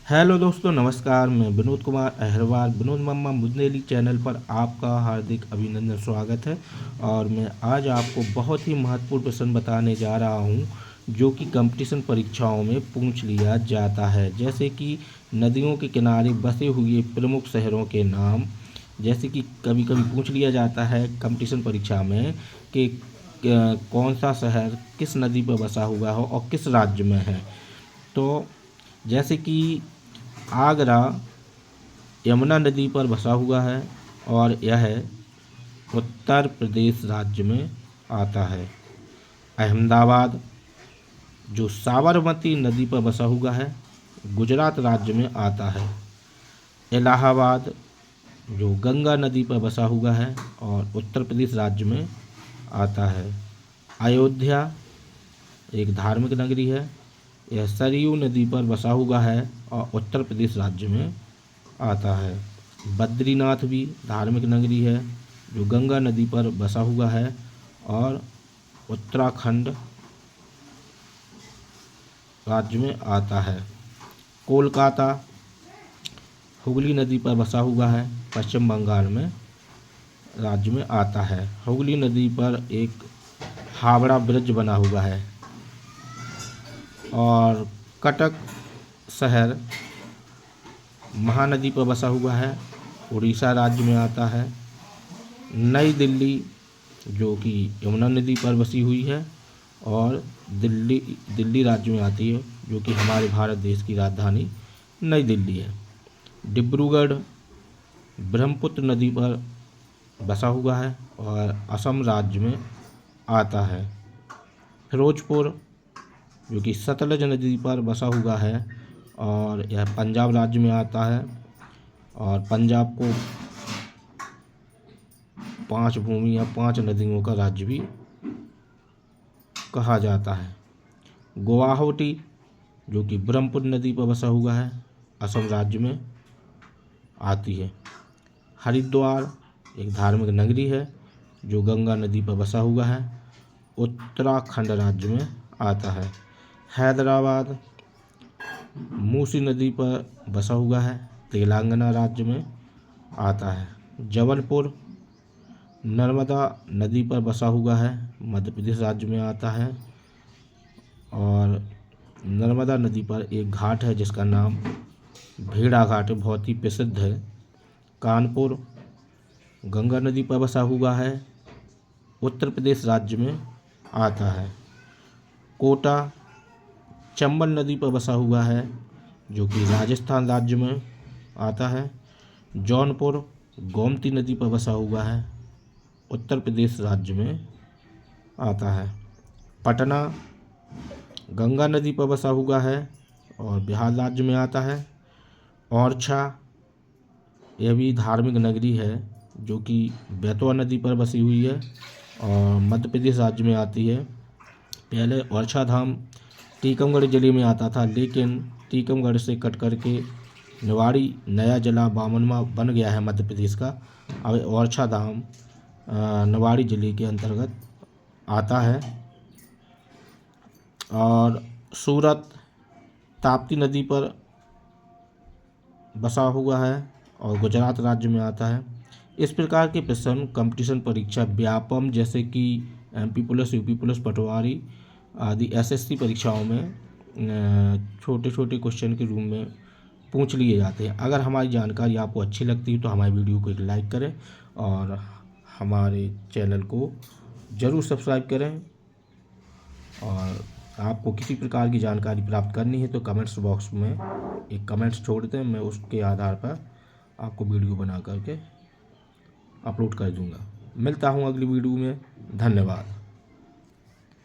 Hello दोस्तों, नमस्कार। मैं विनोद कुमार अहरवाल विनोद मम्मा बुंदेली चैनल पर आपका हार्दिक अभिनंदन स्वागत है। और मैं आज आपको बहुत ही महत्वपूर्ण प्रश्न बताने जा रहा हूं जो कि कंपटीशन परीक्षाओं में पूछ लिया जाता है। जैसे कि नदियों के किनारे बसे हुए प्रमुख शहरों के नाम। जैसे कि कभी कभी पूछ लिया जाता है कंपटीशन परीक्षा में कि कौन सा शहर किस नदी पर बसा हुआ हो और किस राज्य में है। तो जैसे कि आगरा यमुना नदी पर बसा हुआ है और यह उत्तर प्रदेश राज्य में आता है। अहमदाबाद जो साबरमती नदी पर बसा हुआ है गुजरात राज्य में आता है। इलाहाबाद जो गंगा नदी पर बसा हुआ है और उत्तर प्रदेश राज्य में आता है। अयोध्या एक धार्मिक नगरी है, यह सरयू नदी पर बसा हुआ है और उत्तर प्रदेश राज्य में आता है। बद्रीनाथ भी धार्मिक नगरी है जो गंगा नदी पर बसा हुआ है और उत्तराखंड राज्य में आता है। कोलकाता हुगली नदी पर बसा हुआ है, पश्चिम बंगाल में राज्य में आता है। हुगली नदी पर एक हावड़ा ब्रिज बना हुआ है। और कटक शहर महानदी पर बसा हुआ है, उड़ीसा राज्य में आता है। नई दिल्ली जो कि यमुना नदी पर बसी हुई है और दिल्ली राज्य में आती है, जो कि हमारे भारत देश की राजधानी नई दिल्ली है। डिब्रूगढ़ ब्रह्मपुत्र नदी पर बसा हुआ है और असम राज्य में आता है। फिरोजपुर जो कि सतलज नदी पर बसा हुआ है और यह पंजाब राज्य में आता है। और पंजाब को 5 भूमि या 5 नदियों का राज्य भी कहा जाता है। गुवाहाटी जो कि ब्रह्मपुत्र नदी पर बसा हुआ है, असम राज्य में आती है। हरिद्वार एक धार्मिक नगरी है जो गंगा नदी पर बसा हुआ है, उत्तराखंड राज्य में आता है। हैदराबाद मूसी नदी पर बसा हुआ है, तेलंगाना राज्य में आता है। जबलपुर नर्मदा नदी पर बसा हुआ है, मध्य प्रदेश राज्य में आता है। और नर्मदा नदी पर एक घाट है जिसका नाम भेड़ा घाट बहुत ही प्रसिद्ध है। कानपुर गंगा नदी पर बसा हुआ है, उत्तर प्रदेश राज्य में आता है। कोटा चंबल नदी पर बसा हुआ है जो कि राजस्थान राज्य में आता है। जौनपुर गोमती नदी पर बसा हुआ है, उत्तर प्रदेश राज्य में आता है। पटना गंगा नदी पर बसा हुआ है और बिहार राज्य में आता है। ओरछा यह भी धार्मिक नगरी है जो कि बेतवा नदी पर बसी हुई है और मध्य प्रदेश राज्य में आती है। पहले ओरछा धाम टीकमगढ़ ज़िले में आता था, लेकिन टीकमगढ़ से कट करके निवाड़ी नया जिला बामनवा बन गया है मध्य प्रदेश का। अब ओरछा धाम निवाड़ी ज़िले के अंतर्गत आता है। और सूरत ताप्ती नदी पर बसा हुआ है और गुजरात राज्य में आता है। इस प्रकार के प्रश्न कंपटीशन परीक्षा व्यापम जैसे कि MP पुलिस, UP पुलिस, पटवारी आदि SSC परीक्षाओं में छोटे छोटे क्वेश्चन के रूप में पूछ लिए जाते हैं। अगर हमारी जानकारी आपको अच्छी लगती है तो हमारी वीडियो को एक लाइक करें और हमारे चैनल को ज़रूर सब्सक्राइब करें। और आपको किसी प्रकार की जानकारी प्राप्त करनी है तो कमेंट्स बॉक्स में एक कमेंट्स छोड़ दें, मैं उसके आधार पर आपको वीडियो बना करके अपलोड कर दूंगा। मिलता हूँ अगली वीडियो में। धन्यवाद।